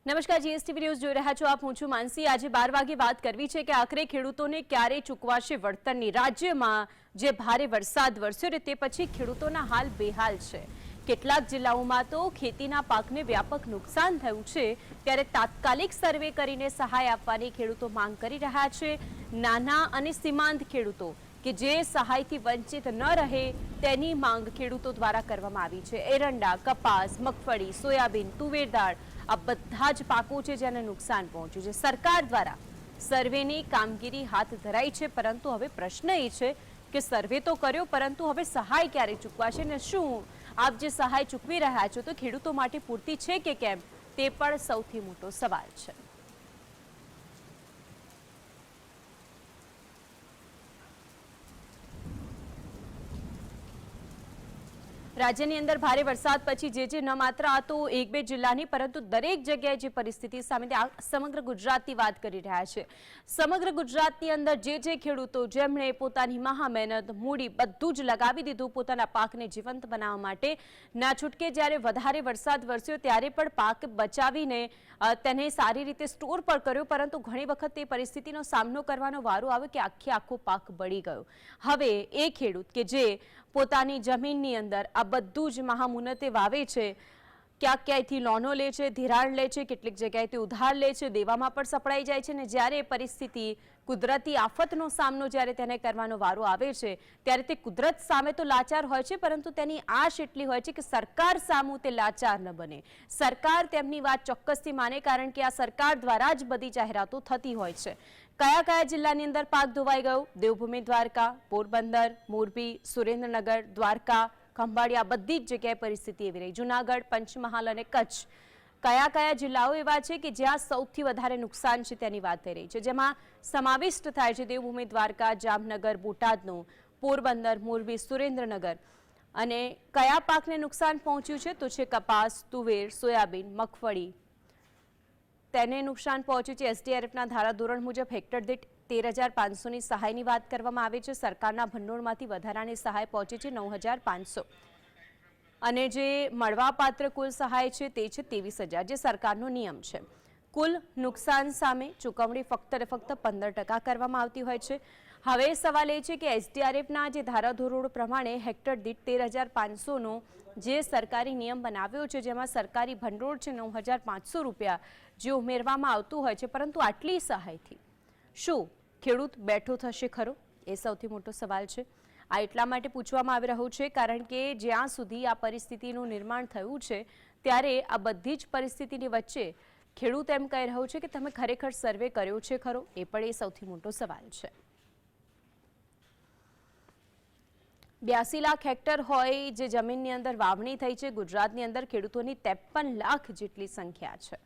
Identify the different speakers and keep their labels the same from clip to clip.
Speaker 1: નમસ્કાર, GSTV news જોઈ રહ્યા છો આપ। હું છું માનસી। આજે 12 વાગે વાત કરવી છે કે આખરે ખેડૂતોને ક્યારે ચૂકવાશે વળતરની। રાજ્યમાં જે ભારે વરસાદ વરસ્યો તે પછી ખેડૂતોના હાલ બેહાલ છે। કેટલાક જિલ્લાઓમાં તો ખેતીના પાકને વ્યાપક નુકસાન થયું છે, ત્યારે તાત્કાલિક સર્વે કરીને સહાય આપવાની ખેડૂતો માંગ કરી રહ્યા છે। નાના અને સીમાંત ખેડૂતો કે જે સહાયથી વંચિત ન રહે તેની માંગ ખેડૂતો દ્વારા કરવામાં આવી છે। એરંડા, કપાસ, મગફળી, સોયાબીન, તુવેર દાળ આ બધા જ પાકો છે જેને નુકસાન પહોંચ્યું છે। સરકાર દ્વારા સર્વેની કામગીરી હાથ ધરાઈ છે, પરંતુ હવે પ્રશ્ન એ છે કે સર્વે તો કર્યો, પરંતુ હવે સહાય ક્યારે ચૂકવાશે ને શું આપ જે સહાય ચૂકવી રહ્યા છો તો ખેડૂતો માટે પૂરતી છે કે કેમ, તે પણ સૌથી મોટો સવાલ છે। રાજ્યની અંદર ભારે વરસાદ પછી જે ન માત્ર આ તો એક બે જિલ્લાની પરંતુ દરેક જગ્યાએ જે પરિસ્થિતિ સામે સમગ્ર ગુજરાતની વાત કરી રહ્યા છે। સમગ્ર ગુજરાતની અંદર જે ખેડૂતો જેમણે પોતાની મહા મહેનત મૂડી બધું જ લગાવી દીધું પોતાના પાકને જીવંત બનાવવા માટે, ના છૂટકે જ્યારે વધારે વરસાદ વરસ્યો ત્યારે પણ પાક બચાવીને તેને સારી રીતે સ્ટોર પણ કર્યો, પરંતુ ઘણી વખત તે પરિસ્થિતિનો સામનો કરવાનો વારો આવ્યો કે આખો પાક બળી ગયો। હવે એ ખેડૂત કે જે પોતાની જમીનની અંદર આ બધું જ મહામુનતે વાવે છે, ક્યાંયથી લોનો લે છે, ધિરાણ લે છે, કેટલીક જગ્યાએથી ઉધાર લે છે, દેવામાં પણ સપડાઈ જાય છે, ને જ્યારે પરિસ્થિતિ કુદરતી આફતનો સામનો જ્યારે તેને કરવાનો વારો આવે છે ત્યારે તે કુદરત સામે તો લાચાર હોય છે, પરંતુ તેની આશ એટલી હોય છે કે સરકાર સામું તે લાચાર ન બને, સરકાર તેમની વાત ચોક્કસથી માને, કારણ કે આ સરકાર દ્વારા જ બધી જાહેરાતો થતી હોય છે। કયા કયા જિલ્લાની અંદર પાક ધોવાઈ ગયો? દેવભૂમિ દ્વારકા, પોરબંદર, મોરબી, સુરેન્દ્રનગર, દ્વારકા, ખંભાળિયા બધી જ જગ્યાએ પરિસ્થિતિ એવી રહી। જૂનાગઢ, પંચમહાલ અને કચ્છ કયા કયા જિલ્લાઓ એવા છે કે જ્યાં સૌથી વધારે નુકસાન છે તેની વાત થઈ રહી છે, જેમાં સમાવિષ્ટ થાય છે દેવભૂમિ દ્વારકા, જામનગર, બોટાદનું, પોરબંદર, મોરબી, સુરેન્દ્રનગર। અને કયા પાકને નુકસાન પહોંચ્યું છે તો છે કપાસ, તુવેર, સોયાબીન, મગફળી, તેને નુકસાન પહોંચ્યું છે। એસડીઆરએફના ધારાધોરણ મુજબ હેક્ટર દીઠ 13,500ની સહાયની વાત કરવામાં આવે છે। સરકારના ભંડોળમાંથી વધારાની સહાય પહોંચે છે 9,500, અને જે મળવાપાત્ર કુલ સહાય છે તે છે 23,000, જે સરકારનો નિયમ છે। કુલ નુકસાન સામે ચૂકવણી ફક્ત 15% કરવામાં આવતી હોય છે। હવે સવાલ એ છે કે એસડીઆરએફના જે ધારાધોરણો પ્રમાણે હેક્ટર દીઠ 13,500નો જે સરકારી નિયમ બનાવ્યો છે, જેમાં સરકારી ભંડોળ છે 9,500 રૂપિયા જે ઉમેરવામાં આવતું હોય છે, પરંતુ આટલી સહાયથી શું ખેડૂત બેઠો થશે ખરો? એ સૌથી મોટો સવાલ છે। આ એટલા માટે પૂછવામાં આવી રહ્યું છે કારણ કે જ્યાં સુધી આ પરિસ્થિતિનું નિર્માણ થયું છે ત્યારે આ બધી જ પરિસ્થિતિની વચ્ચે ખેડૂત એમ કહી રહ્યો છે કે તમે ખરેખર સર્વે કર્યો છે ખરો? એ પણ એ સૌથી મોટો સવાલ છે। 82 લાખ હેક્ટર હોય જે જમીનની અંદર વાવણી થઈ છે। ગુજરાતની અંદર ખેડૂતોની 53 લાખ જેટલી સંખ્યા છે।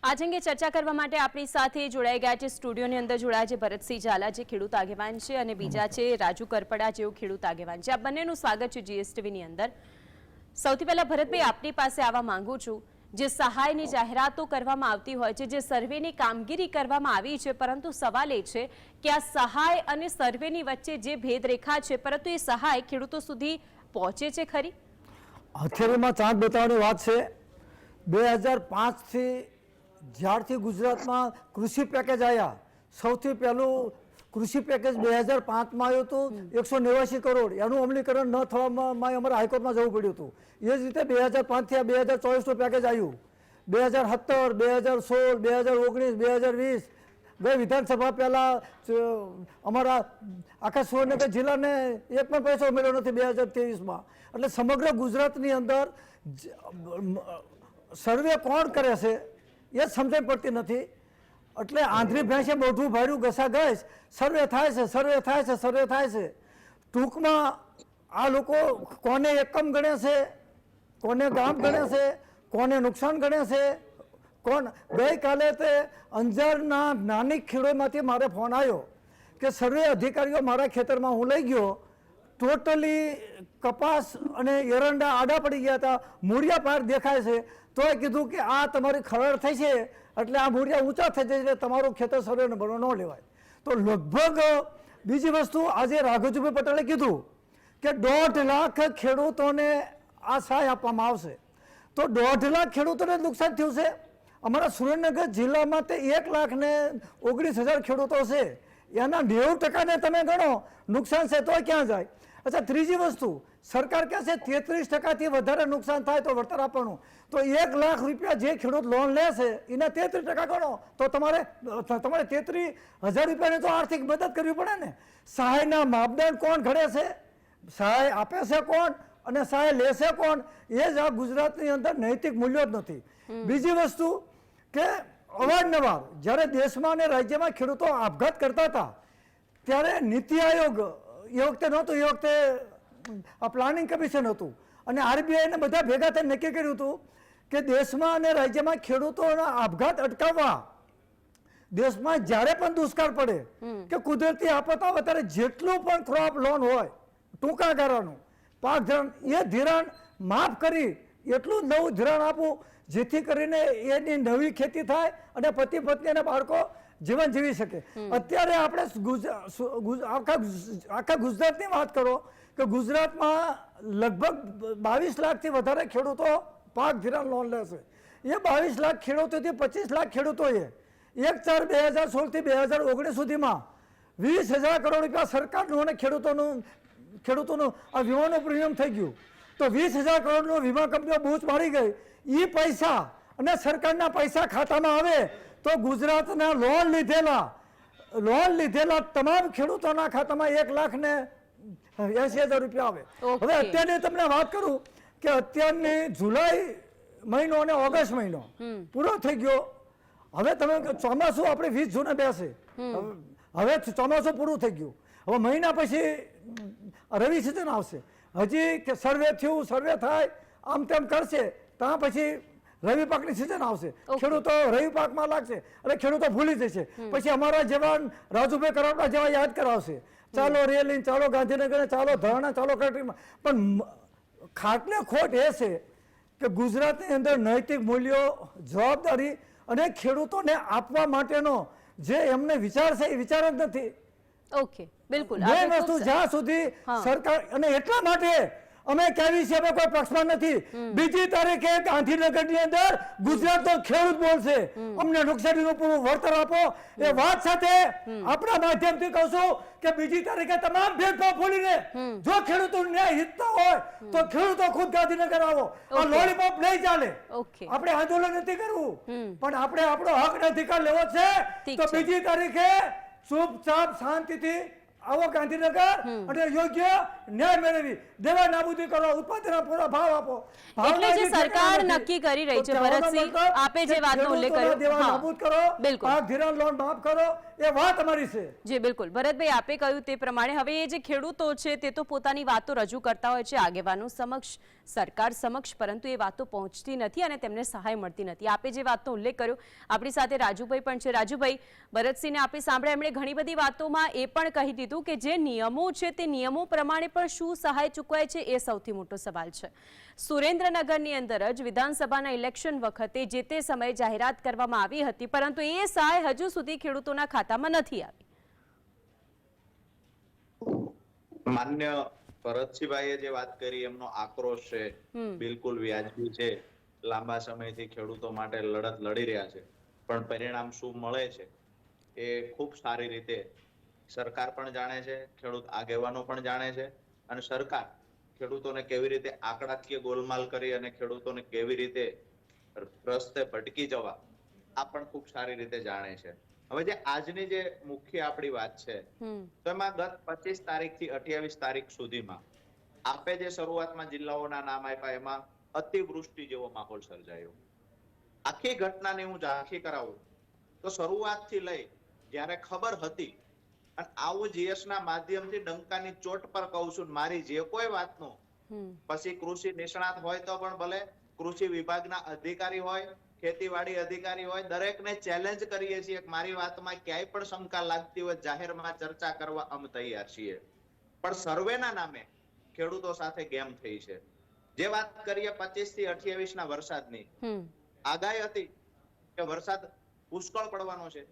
Speaker 1: आज अंगे चर्चा करवा माटे आपणी साथे जोड़ाई गया है। स्टूडियोनी अंदर जोड़ाया है भरतसिंह झाला जे खेडूत आगेवान छे अने बीजा छे राजू करपड़ा जेवो खेडूत आगेवान छे। आ बंनेनुं स्वागत छे जीएसटीवी नी अंदर। सौथी पहेला भरतभाई आपनी पासे आवा मांगू छुं, जे सहायनी जाहेरातो करवामां आवती होय छे, जे सर्वेनी कामगीरी करवामां आवी छे, परंतु सवाल ए छे के आ सहाय अने सर्वेनी वच्चे जे भेदरेखा छे, परंतु ए सहाय खेडूतो सुधी पहोंचे छे खरी?
Speaker 2: हथेळीमां चांद बतावવાની વાત છે। 2005 થી જ્યારથી ગુજરાતમાં કૃષિ પેકેજ આવ્યા, સૌથી પહેલું કૃષિ પેકેજ 2005માં આવ્યું હતું 189 કરોડ, એનું અમલીકરણ ન થવામાં અમારે હાઈકોર્ટમાં જવું પડ્યું હતું। એ જ રીતે 2005થી આ 2024નું પેકેજ આવ્યું। 2017, 2016, 2019, 2020 ગઈ વિધાનસભા પહેલાં અમારા આખા સુરેન્દ્રનગર જિલ્લાને એક પણ પૈસો મળ્યો નથી 2023માં। એટલે સમગ્ર ગુજરાતની અંદર સર્વે કોણ કરે છે એ સમજણ પડતી નથી। એટલે આંધળી ભેંસે મોઢું ભાર્યું ઘસા ગઈશ, સર્વે થાય છે, સર્વે થાય છે, સર્વે થાય છે। ટૂંકમાં આ લોકો કોને એકમ ગણે છે, કોને ગામ ગણે છે, કોને નુકસાન ગણે છે, કોણ. ગઈકાલે તે અંજારના નાની ખેડૂતમાંથી મારે ફોન આવ્યો કે સર્વે અધિકારીઓ મારા ખેતરમાં હું લઈ ગયો, ટોટલી કપાસ અને એરંડા આડા પડી ગયા હતા, મૂળિયા પાર દેખાય છે, તોય કીધું કે આ તમારી ખરડ થઈ છે એટલે આ મૂળિયા ઊંચા થઈ જાય એટલે તમારું ખેતર સર્વે નંબરનો ન લેવાય. તો લગભગ બીજી વસ્તુ આજે રાઘવજીભાઈ પટેલે કીધું કે 1.5 લાખ ખેડૂતોને આ સહાય આપવામાં આવશે. તો 1.5 લાખ ખેડૂતોને નુકસાન થયું છે. અમારા સુરેન્દ્રનગર જિલ્લામાં તે 1,19,000 ખેડૂતો છે, એના 90% તમે ગણો નુકસાન છે તો ક્યાં જાય. અચ્છા, ત્રીજી વસ્તુ, સરકાર કહે છે 33%થી વધારે નુકસાન થાય તો વળતર આપવાનું. તો 1 લાખ રૂપિયા જે ખેડૂત લોન લે છે એના 33% ગણો તો તમારે 33,000 રૂપિયાની તો આર્થિક મદદ કરવી પડે ને. સહાયના માપદંડ કોણ ઘડે છે, સહાય આપે છે કોણ અને સહાય લેશે કોણ, એ જ આ ગુજરાતની અંદર નૈતિક મૂલ્યો જ નથી. બીજી વસ્તુ કે અવારનવાર જ્યારે દેશમાં અને રાજ્યમાં ખેડૂતો આપઘાત કરતા હતા ત્યારે નીતિ આયોગ એ વખતે નહોતું, એ વખતે આ પ્લાનિંગ કમિશન હતું અને આરબીઆઈને બધા ભેગા થઈને નક્કી કર્યું હતું કે દેશમાં અને રાજ્યમાં ખેડૂતોના આપઘાત અટકાવવા દેશમાં જ્યારે પણ દુષ્કાળ પડે કે કુદરતી આફત આવે ત્યારે જેટલું પણ ક્રોપ લોન હોય ટૂંકા ગાળાનું પાક ધિરાણ, એ ધિરાણ માફ કરી એટલું નવું ધિરાણ આપવું જેથી કરીને એની નવી ખેતી થાય અને પતિ પત્ની અને બાળકો જીવન જીવી શકે. અત્યારે આપણે આખા ગુજરાતની વાત કરો કે ગુજરાતમાં લગભગ 22 લાખથી વધારે ખેડૂતો પાક ધિરાણ લોન લે છે. એ 22 લાખ ખેડૂતોથી 25 લાખ ખેડૂતોએ 1/4/2016 થી 2019 સુધીમાં 20,000 કરોડ રૂપિયા સરકારનું અને ખેડૂતોનું આ વીમાનું પ્રીમિયમ થઈ ગયું. તો 20,000 કરોડનો વીમા કંપનીઓ બૂચ મારી ગઈ. એ પૈસા અને સરકારના પૈસા ખાતામાં આવે તો ગુજરાતના લોન લીધેલા તમામ ખેડૂતોના ખાતામાં 1,80,000 રૂપિયા આવે. હવે અત્યારની તમને વાત કરું કે અત્યારની જુલાઈ મહિનો અને ઓગસ્ટ મહિનો પૂરો થઈ ગયો. હવે તમે ચોમાસું આપણે 20 જૂને બેસે, હવે ચોમાસું પૂરું થઈ ગયું. હવે મહિના પછી રવિ સિઝન આવશે. હજી કે સર્વે થાય આમ તેમ કરશે ત્યાં પછી રવિ પાકની સિઝન આવશે. ખેડૂતો રવિ પાકમાં લાગશે એટલે ખેડૂતો ભૂલી જશે. પછી અમારા જેવા રાજુભાઈ કરાવડા જેવા યાદ કરાવશે, ચાલો રેલી, ચાલો ગાંધીનગર, ચાલો ધરણા, ચાલો કલેક્ટરમાં. પણ ખાટલે ખોટ એ છે કે ગુજરાતની અંદર નૈતિક મૂલ્યો, જવાબદારી અને ખેડૂતોને આપવા માટેનો જે એમને વિચાર છે એ વિચાર જ નથી.
Speaker 1: ઓકે, બિલકુલ.
Speaker 2: બે વસ્તુ જ્યાં સુધી સરકાર, અને એટલા માટે અમે કહેવી છે, અમે કોઈ પક્ષમાં નથી. 2 તારીખે ગાંધીનગરની અંદર ગુજરાતનો ખેડૂત બોલશે, અમને નુકસાનીનું પૂરું વળતર આપો. એ વાત સાથે આપણા માધ્યમથી કહું છું કે 2 તારીખે તમામ ભેદભાવ ભૂલીને જો ખેડૂતો ન્યાય હિતતા હોય તો ખેડૂતો ખુદ ગાંધીનગર આવો. આ લોલીપોપ નહીં ચાલે. આપણે આંદોલન નથી કરવું, પણ આપણે આપણો હક અને અધિકાર લેવો છે. તો 2 તારીખે ચૂપચાપ શાંતિથી આવો ગાંધીનગર અને યોગ્ય ન્યાય મેળવી દેવા નાબૂદી કરો, ઉત્પાદનના પૂરા ભાવ આપો.
Speaker 1: એટલે જે સરકાર નક્કી કરી રહી છે ભરતસિંહ, આપે જે વાતનો ઉલ્લેખ કર્યો,
Speaker 2: દેવા નાબૂદ કરો, પાક ધિરાણ લોન માફ કરો, એ વાત અમારી છે.
Speaker 1: જી બિલકુલ, ભરતભાઈ આપે કહ્યું તે પ્રમાણે હવે એ જે ખેડૂતો છે તે તો પોતાની વાતો રજૂ કરતા હોય છે આગેવાનો સમક્ષ, સરકાર સમક્ષ, પરંતુ એ વાતો પહોંચતી નથી અને તેમને સહાય મળતી નથી. આપે જે વાતનો ઉલ્લેખ કર્યો, આપણી સાથે રાજુભાઈ પણ છે. રાજુભાઈ, ભરતસિંહને આપે સાંભળ્યા, એમણે ઘણી બધી વાતોમાં એ પણ કહી દીધું કે જે નિયમો છે તે નિયમો પ્રમાણે પણ શું સહાય ચૂકવાય છે એ સૌથી મોટો સવાલ છે. સુરેન્દ્રનગરની અંદર જ વિધાનસભાના ઇલેક્શન વખતે જે તે સમયે જાહેરાત કરવામાં આવી હતી, પરંતુ એ સહાય હજુ સુધી ખેડૂતોના ખાતામાં નથી આવી.
Speaker 3: માન્ય ભરતસિંહભાઈએ જે વાત કરી એમનો આક્રોશ છે બિલકુલ વ્યાજબી છે. લાંબા સમયથી ખેડૂતો માટે લડત લડી રહ્યા છે, પણ પરિણામ શું મળે છે એ ખૂબ સારી રીતે સરકાર પણ જાણે છે, ખેડૂત આગેવાનો પણ જાણે છે, અને સરકાર ખેડૂતોને કેવી રીતે આંકડાકીય ગોલમાલ કરી અને ખેડૂતોને કેવી રીતે રસ્તે ભટકી જવા આ પણ ખૂબ સારી રીતે જાણે છે. હવે જે આજની જે મુખ્ય આપણી વાત છે તો એમાં ગત 25 તારીખથી 28 તારીખ સુધીમાં આપે જે શરૂઆતમાં જિલ્લાઓના નામ આપ્યા એમાં અતિવૃષ્ટિ જેવો માહોલ સર્જાયો. આખી ઘટનાને હું ઝાંખી કરાવું તો શરૂઆતથી લઈ જ્યારે ખબર હતી, અને આવું જીએસ ના માધ્યમથી ડંકાની ચોટ પર કહું છું, મારી જે કોઈ વાતનો પછી કૃષિ નિષ્ણાત હોય તો પણ ભલે, કૃષિ વિભાગના અધિકારી હોય, ખેતીવાડી અધિકારી હોય, દરેકને ચેલેન્જ કરીએ છીએ કે મારી વાતમાં ક્યાંય પણ શંકા લાગતી હોય જાહેરમાં ચર્ચા કરવા અમે તૈયાર છીએ. પણ સર્વેના નામે ખેડૂતો સાથે ગેમ થઈ છે. જે વાત કરીએ 25 થી 28 ના વરસાદની આગાહી હતી કે વરસાદ પુષ્કળ પડવાનો છે,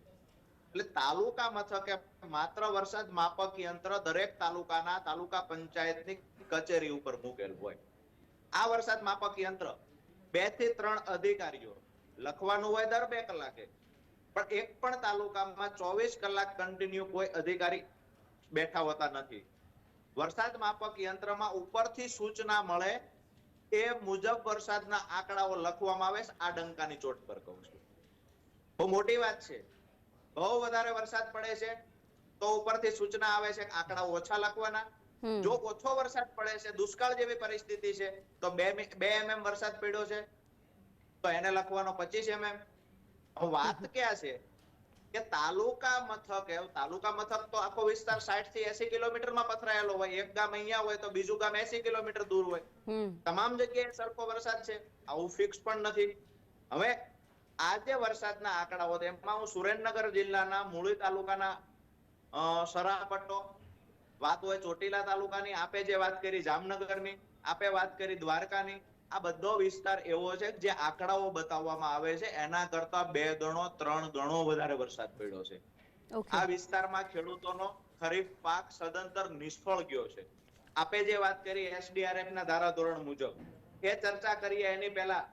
Speaker 3: એટલે તાલુકા મથકે માત્ર વરસાદ માપક યંત્ર દરેક તાલુકાના તાલુકા પંચાયતની કચેરી ઉપર મૂકેલ હોય. આ વરસાદ માપક યંત્ર 2 થી 3 અધિકારીઓ લખવાનું હોય દર 2 કલાકે, પણ એક પણ તાલુકામાં 24 કલાક કન્ટિન્યુ કોઈ અધિકારી બેઠા હોતા નથી. વરસાદ માપક યંત્રમાં ઉપરથી સૂચના મળે એ મુજબ વરસાદના આંકડાઓ લખવામાં આવે છે. આ ડંકાની ચોટ પર કહું છું, બહુ મોટી વાત છે. બહુ વધારે વરસાદ પડે છે તો ઉપરથી સૂચના આવે છે કે આંકડાઓ ઓછા લખવાના. જો ઓછો વરસાદ પડે છે, દુષ્કાળ જેવી પરિસ્થિતિ છે, તો 2 mm વરસાદ પડ્યો છે તો એને લખવાનો 25 mm. વાત ક્યાં છે કે તાલુકા મથક તો આખો વિસ્તાર 60 થી 80 કિલોમીટરમાં પથરાયેલો હોય. એક ગામ અહીંયા હોય તો બીજું ગામ 80 કિલોમીટર દૂર હોય. તમામ જગ્યાએ સરખો વરસાદ છે, આવું ફિક્સ પણ નથી. હવે આ જે વરસાદના આંકડાઓ એમાં હું સુરેન્દ્રનગર જિલ્લાના મૂળી તાલુકાના સરાપટ્ટો, વાત હોય ચોટીલા તાલુકાની, આપે જે વાત કરી જામનગરની, આપે વાત કરી દ્વારકાની, આ બધો વિસ્તાર એવો છે જે આંકડાઓ બતાવવામાં આવે છે એના કરતા 2 ગણો 3 ગણો વધારે વરસાદ પડ્યો છે. આ વિસ્તારમાં ખેડૂતોનો ખરીફ પાક સદંતર નિષ્ફળ ગયો છે. આપે જે વાત કરી SDRF ના ધારાધોરણ મુજબ, એ ચર્ચા કરીએ એની પહેલા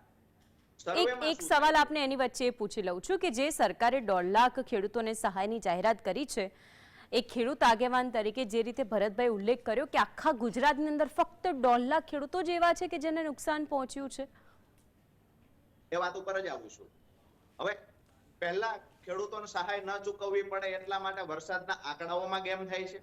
Speaker 1: એક સવાલ આપને એની વચ્ચે પૂછી લઉં છું કે જે સરકારે 1.5 લાખ ખેડૂતોને સહાયની જાહેરાત કરી છે, એક ખેડૂત આગેવાન તરીકે જે રીતે ભરતભાઈ ઉલ્લેખ કર્યો કે આખા ગુજરાતની અંદર ફક્ત 1.5 લાખ ખેડૂતો જ એવા છે કે જેને નુકસાન પહોંચ્યું છે,
Speaker 3: એ વાત ઉપર જ આવું છું. હવે પહેલા ખેડૂતોને સહાય ન ચૂકવવી પડે એટલા માટે વરસાદના આંકડાઓમાં ગેમ થાય છે.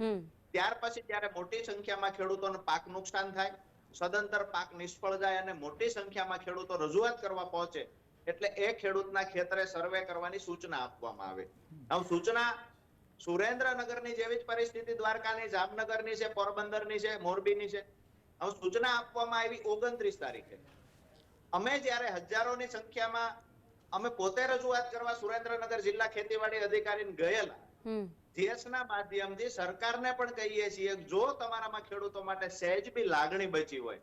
Speaker 3: ત્યાર પછી જ્યારે મોટી સંખ્યામાં ખેડૂતોને પાક નુકસાન થાય, સદંતર પાક નિષ્ફળ જાય અને મોટી સંખ્યામાં ખેડૂતો રજૂઆત કરવા પહોંચે, એટલે એ ખેડૂતના ખેતરે સર્વે કરવાની સૂચના આપવામાં આવે. હવે સૂચના સુરેન્દ્રનગરની જેવી જ પરિસ્થિતિ દ્વારકાની, જામનગરની છે, પોરબંદરની છે, મોરબીની છે. હવે સૂચના આપવામાં આવી 29 તારીખે. અમે જ્યારે હજારોની સંખ્યામાં અમે પોતે રજૂઆત કરવા સુરેન્દ્રનગર જિલ્લા ખેતીવાડી અધિકારીને ગયેલા, GS ના માધ્યમથી સરકારને પણ કહીએ છીએ જો તમારામાં ખેડૂતો માટે સહેજ બી લાગણી બચી હોય,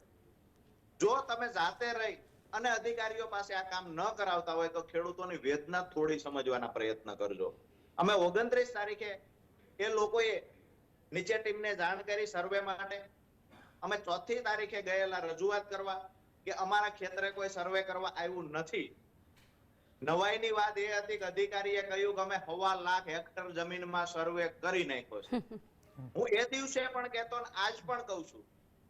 Speaker 3: જો તમે જાતે રહી અને અધિકારીઓ પાસે આ કામ ન કરાવતા હોય તો ખેડૂતોની વેદના થોડી સમજવાના પ્રયત્ન કરજો. અમે 29 તારીખે એ લોકોએ નીચે ટીમને જાણ કરી સર્વે માટે. અમે 4થી તારીખે ગયેલા રજૂઆત કરવા કે અમારા ખેતરે કોઈ સર્વે કરવા આવ્યું નથી. નવાઈની વાત એ હતી કે અધિકારીએ કહ્યું કે અમે 1.25 લાખ હેક્ટર જમીનમાં સર્વે કરી નાખ્યો છે. હું એ દિવસે પણ કહેતો ને આજ પણ કહું છું,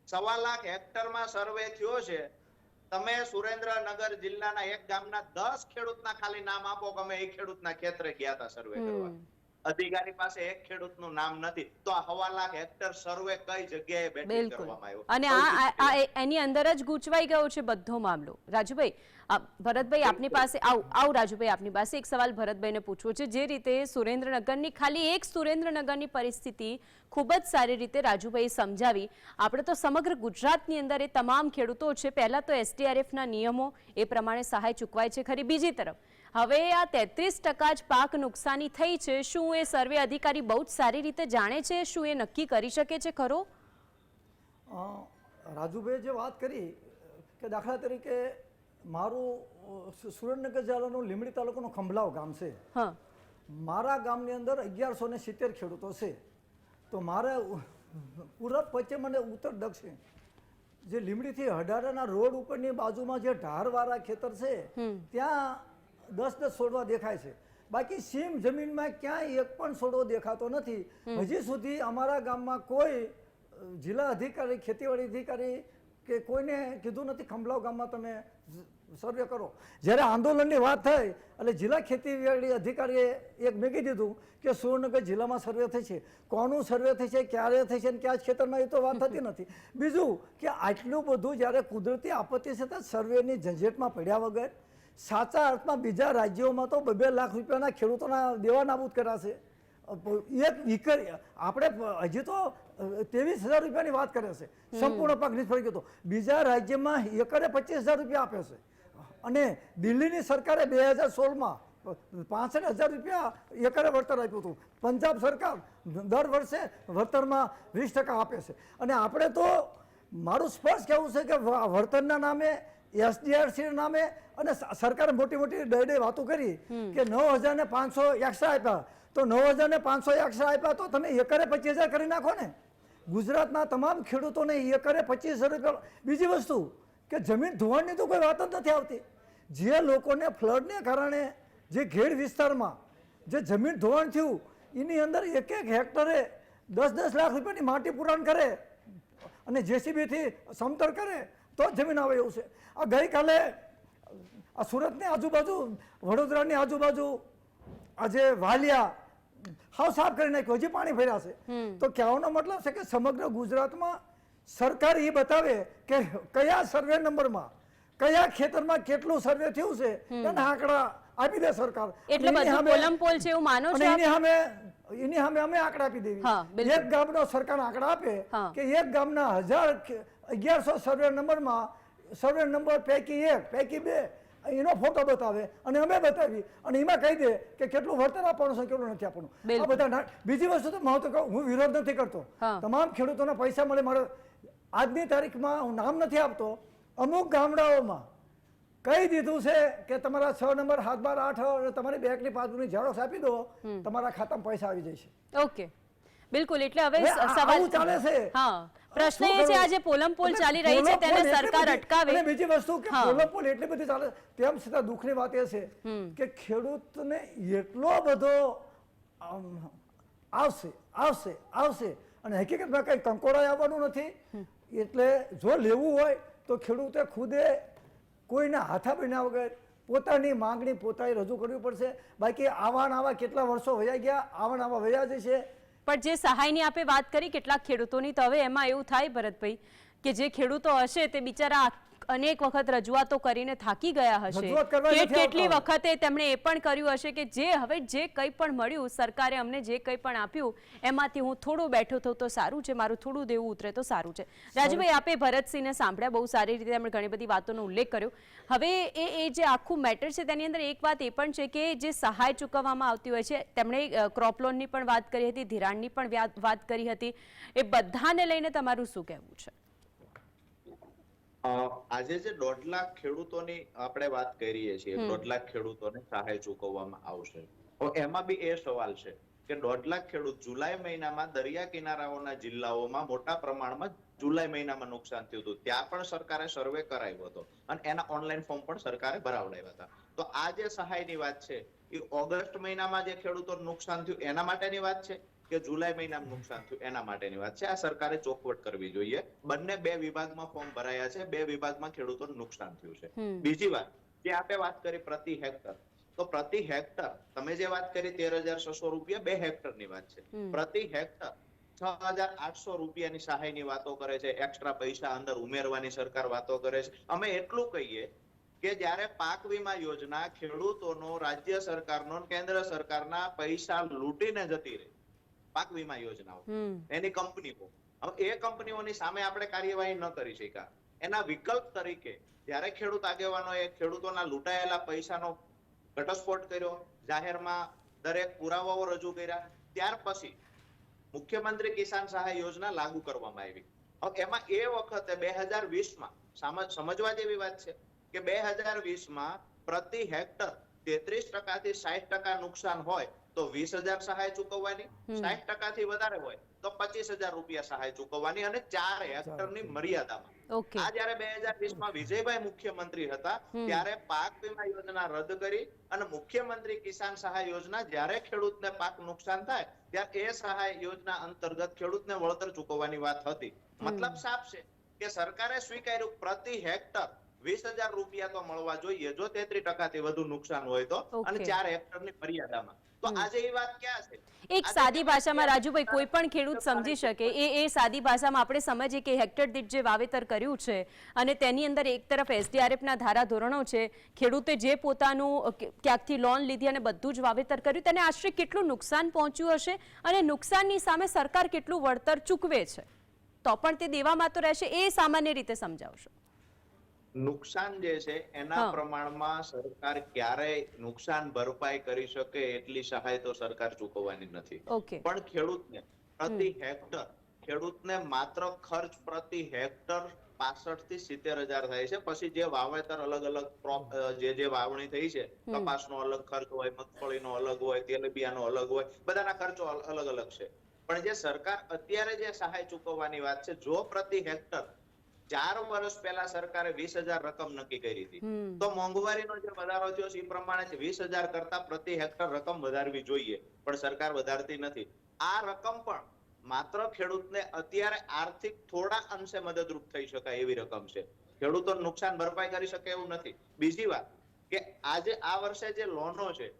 Speaker 3: 1.25 લાખ હેક્ટરમાં સર્વે થયો છે. તમે સુરેન્દ્રનગર જિલ્લાના એક ગામના 10 ખેડૂતના ખાલી નામ આપો કે અમે એ ખેડૂતના ખેતરે ગયા હતા સર્વે કરવા. અધિકારી પાસે એક ખેડૂતનું નામ નથી, તો આ 1.25 લાખ હેક્ટર સર્વે કઈ જગ્યાએ બેઠી કરવામાં આવ્યો?
Speaker 1: અને આ એની અંદર જ ગૂંચવાઈ ગયો છે બધો મામલો. રાજુભાઈ, ભરતભાઈ આપની પાસે આવ રાજુભાઈ આપની પાસે એક સવાલ ભરતભાઈને પૂછવો છે. જે રીતે સુરેન્દ્રનગરની ખાલી એક સુરેન્દ્રનગરની પરિસ્થિતિ ખૂબ જ સારી રીતે રાજુભાઈએ સમજાવી, આપણે તો સમગ્ર ગુજરાતની અંદર એ તમામ ખેડૂતો છે. પહેલા તો SDRFના નિયમો એ પ્રમાણે સહાય ચૂકવાય છે ખરી, બીજી તરફ હવે આ 33% જ પાક નુકસાની થઈ છે. શું એ સર્વે અધિકારી બહુ જ સારી રીતે જાણે છે? શું એ નક્કી કરી શકે છે ખરો?
Speaker 2: રાજુભાઈએ જે વાત કરી કે દાખલા તરીકે મારું સુરેન્દ્રનગર જિલ્લાનું લીંબડી તાલુકાનું ખંભલાવ ગામ છે. મારા ગામની અંદર 1170 ખેડૂતો છે. તો મારે પૂરબ પશ્ચિમ અને ઉત્તર દક્ષિણ જે લીંબડીથી હડારાના રોડ ઉપરની બાજુમાં જે ઢારવાળા ખેતર છે ત્યાં 10 છોડવા દેખાય છે. બાકી સીમ જમીનમાં ક્યાંય એક પણ છોડવો દેખાતો નથી. હજી સુધી અમારા ગામમાં કોઈ જિલ્લા અધિકારી, ખેતીવાડી અધિકારી કે કોઈને કીધું નથી ખંભલાવ ગામમાં તમે સર્વે કરો. જ્યારે આંદોલનની વાત થઈ એટલે જિલ્લા ખેતીવાડી અધિકારીએ એક મેકી દીધું કે સુરેન્દ્રનગર જિલ્લામાં સર્વે થશે. કોનું સર્વે થશે, ક્યારે થશે ને કયા ખેતરમાં, એ તો વાત થતી નથી. બીજું કે આટલું બધું જ્યારે કુદરતી આપત્તિ છતાં સર્વેની ઝંઝેટમાં પડ્યા વગર સાચા અર્થમાં બીજા રાજ્યોમાં તો 2 લાખ રૂપિયાના ખેડૂતોના દેવા નાબૂદ કર્યા છે. એક વીકર આપણે હજી તો 23,000 રૂપિયાની વાત કરે છે, સંપૂર્ણ પાક નિષ્ફળ ગયો હતો. બીજા રાજ્યમાં એકરે 25,000 રૂપિયા આપે છે અને દિલ્હીની સરકારે 2016માં 65,000 રૂપિયા એકરે વળતર આપ્યું હતું. પંજાબ સરકાર દર વર્ષે વળતરમાં 20% આપે છે. અને આપણે તો મારું સ્પષ્ટ કહેવું છે કે વળતરના નામે SDRC નામે અને સરકારે મોટી મોટી ડે વાતો કરી કે 9,500 એક્સ્ટ્રા આપ્યા, તો 9,500 એક્સ્ટ્રા આપ્યા તો તમે એકરે 25,000 કરી નાખો ને. ગુજરાતના તમામ ખેડૂતોને એકરે 25,000 રૂપિયા. બીજી વસ્તુ કે જમીન ધોવાણની તો કોઈ વાત જ નથી આવતી. જે લોકોને ફ્લડને કારણે જે ઘેડ વિસ્તારમાં જે જમીન ધોવાણ થયું એની અંદર એક હેક્ટરે 10-10 લાખ રૂપિયાની માટી પુરાણ કરે અને JCBથી સમતળ કરે તો જ જમીન આવે એવું છે. આ ગઈકાલે આ સુરતની આજુબાજુ, વડોદરાની આજુબાજુ આજે વાલિયા હાવ સાફ કરી નાખ્યું, હજી પાણી ભર્યા છે. તો કહેવાનો મતલબ છે કે સમગ્ર ગુજરાતમાં સરકાર એ બતાવે કે કયા સર્વે નંબરમાં કયા ખેતરમાં કેટલું સર્વે થયું છે એના આંકડા આપી દે સરકાર.
Speaker 1: એટલે બધું પોલમપોલ છે એવું માનો છો?
Speaker 2: એની સામે અમે આંકડા આપી દેવી. એક ગામનો સરકાર આંકડા આપે કે એક ગામના 1,1100 સર્વે નંબરમાં સર્વે નંબર પૈકી 1 પૈકી 2 એનો ફોટો બતાવે અને અમે બતાવી અને એમાં કહી દે કે કેટલું વળતર આપવાનું છે કેટલું નથી આપવાનું. આ બધા. બીજી વસ્તુ તો હું વિરોધ નથી કરતો, તમામ ખેડૂતોને પૈસા મળે. મારે આજની તારીખમાં હું નામ નથી આપતો, અમુક ગામડાઓમાં કહી દીધું છે કે તમારા 6 નંબર 7, 12, 8 તમારી બેંકની પાસબુકની ઝેરોક્ષ આપી દો, તમારા ખાતામાં પૈસા આવી જશે.
Speaker 1: ઓકે, બિલકુલ. એટલે હવે સવાલ
Speaker 2: ચાલે છે.
Speaker 1: હા, પ્રશ્ન એ છે આજે પોલમપોલ ચાલી રહી છે તેને સરકાર અટકાવે.
Speaker 2: અને બીજી વસ્તુ કે પોલમપોલ એટલી બધી ચાલે તેમ છતાં દુઃખની વાત એ છે કે ખેડૂતને એટલો બધો આવશે અને હકીકતમાં કઈ કંકોડાય આવવાનું નથી. એટલે જો લેવું હોય તો ખેડૂતે ખુદે કોઈના હાથા બન્યા વગર પોતાની માંગણી પોતાએ રજૂ કરવી પડશે. બાકી આવા કેટલા વર્ષો વયા ગયા, આવા વયા જશે.
Speaker 1: પણ જે સહાયની આપે વાત કરી કેટલાક ખેડૂતોની, તો હવે એમાં એવું થાય ભરતભાઈ કે જે ખેડૂતો હશે તે બિચારા અનેક વખત રજૂઆતો કરીને થાકી ગયા હશે. કેટલી વખતે તેમણે એ પણ કર્યું હશે કે જે કંઈ પણ મળ્યું સરકારે અમને જે કંઈ પણ આપ્યું એમાંથી હું થોડું બેઠો થઉં તો સારું છે, મારું થોડું દેવું ઉતરે તો સારું છે. રાજુભાઈ, આપે ભરતસિંહને સાંભળ્યા, બહુ સારી રીતે તેમણે ઘણી બધી વાતોનો ઉલ્લેખ કર્યો. હવે એ જે આખું મેટર છે તેની અંદર એક વાત એ પણ છે કે જે સહાય ચૂકવવામાં આવતી હોય છે, તેમણે ક્રોપ લોનની પણ વાત કરી હતી, ધિરાણની પણ વાત કરી હતી, એ બધાને લઈને તમારું શું કહેવું છે?
Speaker 3: આજે જે 1.5 લાખ ખેડૂતોની આપણે વાત કરીએ છીએ, 1.5 લાખ ખેડૂતોને સહાય ચૂકવવામાં આવશે, તો એમાં બી એ સવાલ છે કે 1.5 લાખ ખેડૂત જુલાઈ મહિનામાં દરિયા કિનારાઓના જિલ્લાઓમાં મોટા પ્રમાણમાં જુલાઈ મહિનામાં નુકસાન થયું હતું. ત્યાં પણ સરકારે સર્વે કરાવ્યો હતો અને એના ઓનલાઈન ફોર્મ પણ સરકારે ભરાવડાવ્યા હતા. તો આ જે સહાયની વાત છે એ ઓગસ્ટ મહિનામાં જે ખેડૂતોને નુકસાન થયું એના માટેની વાત છે કે જુલાઈ મહિનામાં નુકસાન થયું એના માટેની વાત છે. આ સરકારે ચોખવટ કરવી જોઈએ. બંને 2 વિભાગમાં ફોર્મ ભરાયા છે, 2 વિભાગમાં ખેડૂતોને નુકસાન થયું છે. બીજી વાત જે આપણે વાત કરી પ્રતિ હેક્ટર, તો પ્રતિ હેક્ટર તમે જે વાત કરી 13,600 રૂપિયા 2 હેક્ટરની વાત છે. પ્રતિ હેક્ટર 6,800 રૂપિયાની સહાયની વાતો કરે છે, એક્સ્ટ્રા પૈસા અંદર ઉમેરવાની સરકાર વાતો કરે છે. અમે એટલું કહીએ કે જ્યારે પાક વીમા યોજના ખેડૂતોનો રાજ્ય સરકારનો કેન્દ્ર સરકારના પૈસા લૂંટીને જતી રહી, પાક વીમા યોજનાઓ એની કંપનીઓ, હવે એ કંપનીઓની સામે આપણે કાર્યવાહી ન કરી શક્યા. એના વિકલ્પ તરીકે જ્યારે ખેડૂત આગેવાનોએ ખેડૂતોના લૂંટાયેલા પૈસાનો ઘટસ્ફોટ કર્યો, જાહેરમાં દરેક પુરાવાઓ રજૂ કર્યા, ત્યાર પછી મુખ્યમંત્રી કિસાન સહાય યોજના લાગુ કરવામાં આવી. હવે એમાં એ વખતે 2020માં સમજવા જેવી વાત છે કે 2020માં પ્રતિ હેક્ટર 33% થી 60% નુકસાન હોય તો 20,000 સહાય ચૂકવવાની, 60% થી વધારે હોય તો 25,000 રૂપિયા સહાય ચૂકવવાની અને 4 હેક્ટરની મર્યાદામાં. આ જયારે 2020માં વિજયભાઈ મુખ્યમંત્રી હતા ત્યારે પાક વીમા યોજના રદ કરી અને મુખ્યમંત્રી કિસાન સહાય યોજના જ્યારે ખેડૂતને પાક નુકસાન થાય ત્યારે એ સહાય યોજના અંતર્ગત ખેડૂતને વળતર ચૂકવવાની વાત હતી. મતલબ સાફ છે કે સરકારે સ્વીકાર્યું પ્રતિ હેક્ટર 20,000 રૂપિયા તો મળવા જોઈએ જો 33% થી વધુ નુકસાન હોય તો, અને 4 હેક્ટરની મર્યાદામાં. તો આજે એ વાત ક્યાં છે?
Speaker 1: એક સાદી ભાષામાં રાજુભાઈ કોઈ પણ ખેડૂત સમજી શકે એ સાદી ભાષામાં આપણે સમજીએ કે હેક્ટર દીઠ જે વાવેતર કર્યું છે અને તેની અંદર એક તરફ એસડીઆરએફના ધારાધોરણો છે, ખેડૂતે જે પોતાનું ક્યાંકથી લોન લીધી અને બધું જ વાવેતર કર્યું, તેને આશરે કેટલું નુકસાન પહોંચ્યું હશે અને નુકસાનની સામે સરકાર કેટલું વળતર ચૂકવે છે, તો પણ તે દેવામાં તો રહેશે, એ સામાન્ય રીતે સમજાવશો.
Speaker 3: નુકસાન જે છે એના પ્રમાણમાં સરકાર ક્યારેય નુકસાન ભરપાઈ કરી શકે એટલી સહાય તો સરકાર ચૂકવવાની નથી. પણ ખેડૂતને પ્રતિ હેક્ટર, ખેડૂતને માત્ર ખર્ચ પ્રતિ હેક્ટર 65 થી 70,000 થાય છે. પછી જે વાવેતર અલગ અલગ ક્રોપ જે વાવણી થઈ છે, કપાસનો અલગ ખર્ચ હોય, મગફળીનો અલગ હોય, તેલબિયાનો અલગ હોય, બધાના ખર્ચો અલગ અલગ છે. પણ જે સરકાર અત્યારે જે સહાય ચૂકવવાની વાત છે, જો પ્રતિ હેક્ટર 4 વર્ષ પહેલા સરકારે 20,000 રકમ નક્કી કરી હતી, તો મોંઘવારીનો જે વધારો થયો છે એ પ્રમાણે 20,000 કરતા પ્રતિ હેક્ટર રકમ વધારવી જોઈએ, પણ સરકાર વધારતી નથી. આ રકમ પણ માત્ર ખેડૂતને અત્યારે આર્થિક થોડા અંશે મદદરૂપ થઈ શકાય એવી રકમ છે. ખેડૂતોને નુકસાન ભરપાઈ કરી શકે એવું નથી. બીજી વાત કે આજે આ વર્ષે જે લોનો છે,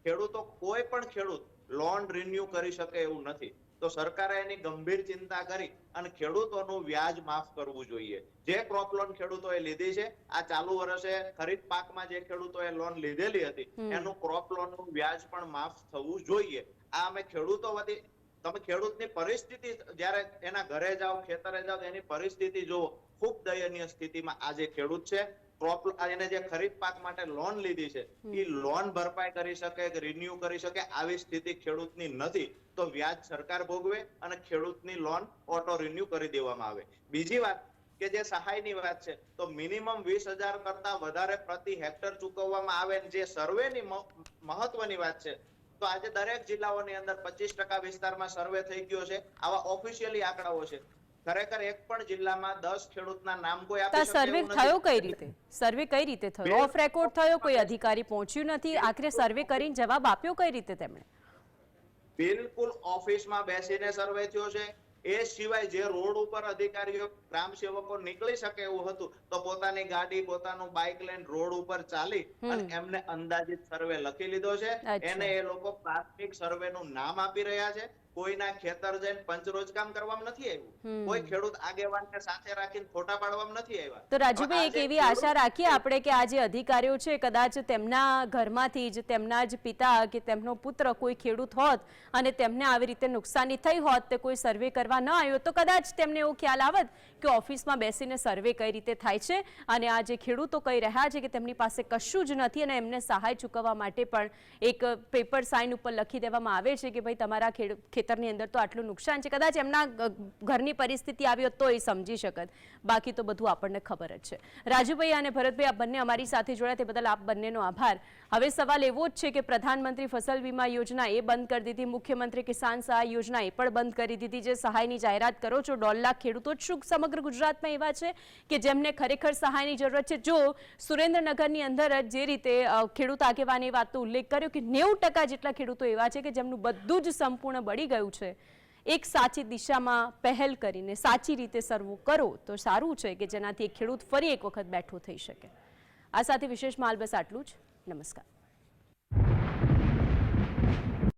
Speaker 3: ખેડૂતો કોઈ પણ ખેડૂત લોન રિન્યુ કરી શકે એવું નથી. તો સરકારે એની ગંભીર ચિંતા કરી અને ખેડૂતોનું વ્યાજ માફ કરવું જોઈએ. જે ક્રોપ લોન ખેડૂતોએ લીધી છે, આ ચાલુ વર્ષે ખરીફ પાકમાં જે ખેડૂતોએ લોન લીધેલી હતી, એનું ક્રોપ લોનનું વ્યાજ પણ માફ થવું જોઈએ. આ અમે ખેડૂતો વતી, તમે ખેડૂતની પરિસ્થિતિ જ્યારે એના ઘરે જાઓ, ખેતરે જાઓ, એની પરિસ્થિતિ જુઓ, ખૂબ દયનીય સ્થિતિમાં આજે ખેડૂત છે. ક્રોપ એને જે ખરીફ પાક માટે લોન લીધી છે, એ લોન ભરપાઈ કરી શકે, રિન્યુ કરી શકે આવી સ્થિતિ ખેડૂતની નથી. તો વ્યાજ સરકાર ભોગવે અને ખેડૂતની લોન ઓટો રિન્યુ કરી દેવામાં આવે. બીજી વાત કે જે સહાયની વાત છે, તો મિનિમમ 20,000 કરતા વધારે પ્રતિ હેક્ટર ચૂકવવામાં આવે. જે સર્વેની મહત્વની વાત છે, તો આજે દરેક જિલ્લાઓની અંદર 25% વિસ્તારમાં સર્વે થઈ ગયો છે. આવા ઓફિશિયલી આંકડાઓ છે. ખરેખર એક પણ જિલ્લામાં 10 ખેડૂતના નામ કોઈ આપી શકે
Speaker 1: સર્વે થયો કઈ રીતે? સર્વે કઈ રીતે થયો? ઓફ રેકોર્ડ થયો? કોઈ અધિકારી પહોંચ્યું નથી? આખરે સર્વે કરીને જવાબ આપ્યો કઈ રીતે તેમણે?
Speaker 3: બિલકુલ ઓફિસમાં બેસીને સર્વે થયો છે. એ સિવાય જે રોડ ઉપર અધિકારીઓ, ગ્રામ સેવકો નીકળી શકે એવું હતું, તો પોતાની ગાડી, પોતાનું બાઇક લઈને રોડ ઉપર ચાલી અને એમને અંદાજિત સર્વે લખી લીધો છે. એને એ લોકો પ્રાથમિક સર્વેનું નામ આપી રહ્યા છે. કોઈના ખેતર જઈને પંચરોજ કામ કરવામાં નથી આવ્યું. કોઈ ખેડૂત આગેવાનને સાથે રાખીને ફોટા પાડવામાં નથી આવ્યા.
Speaker 1: તો રાજુભાઈ, એક એવી આશા રાખીએ આપણે કે આ જે અધિકારીઓ છે, કદાચ તેમના ઘરમાંથી જ તેમના જ પિતા કે તેમનો પુત્ર કોઈ ખેડૂત હોત અને તેમને આવી રીતે નુકસાની થઈ હોત, તે કોઈ સર્વે કરવા ન આવ્યો, તો કદાચ તેમને એવો ખ્યાલ આવત કે ઓફિસમાં બેસીને સર્વે કઈ રીતે થાય છે અને આ જે ખેડૂતો કહી રહ્યા છે કે તેમની પાસે કશું જ નથી અને એમને સહાય ચૂકવવા માટે પણ એક પેપર સાઇન ઉપર લખી દેવામાં આવે છે કે ભાઈ તમારા ખેતરની અંદર તો આટલું નુકસાન છે. કદાચ એમના ઘરની પરિસ્થિતિ આવી હોત તો એ સમજી શકત, બાકી તો બધું આપણને ખબર જ છે. રાજુભાઈ અને ભરતભાઈ, આ બંને અમારી સાથે જોડાયા તે બદલ આપ બંનેનો આભાર. હવે સવાલ એવો જ છે કે પ્રધાનમંત્રી ફસલ વીમા યોજના એ બંધ કરી દીધી, મુખ્યમંત્રી કિસાન સહાય યોજના એ પણ બંધ કરી દીધી. જે સહાયની જાહેરાત કરો છો, 1.5 લાખ ખેડૂતો જ શું સમગ્ર ગુજરાતમાં એવા છે કે જેમને ખરેખર સહાયની જરૂરત છે? જો સુરેન્દ્રનગરની અંદર જ જે રીતે ખેડૂત આગેવાને એ વાતનો ઉલ્લેખ કર્યો કે 90% જેટલા ખેડૂતો એવા છે કે જેમનું બધું જ સંપૂર્ણ બળી ગયું છે. એક સાચી દિશામાં પહેલ કરીને સાચી રીતે સર્વે કરો તો સારું છે કે જેનાથી એક ખેડૂત ફરી એક વખત બેઠો થઈ શકે. આ સાથે વિશેષ માલ બસ આટલું જ. નમસ્કાર.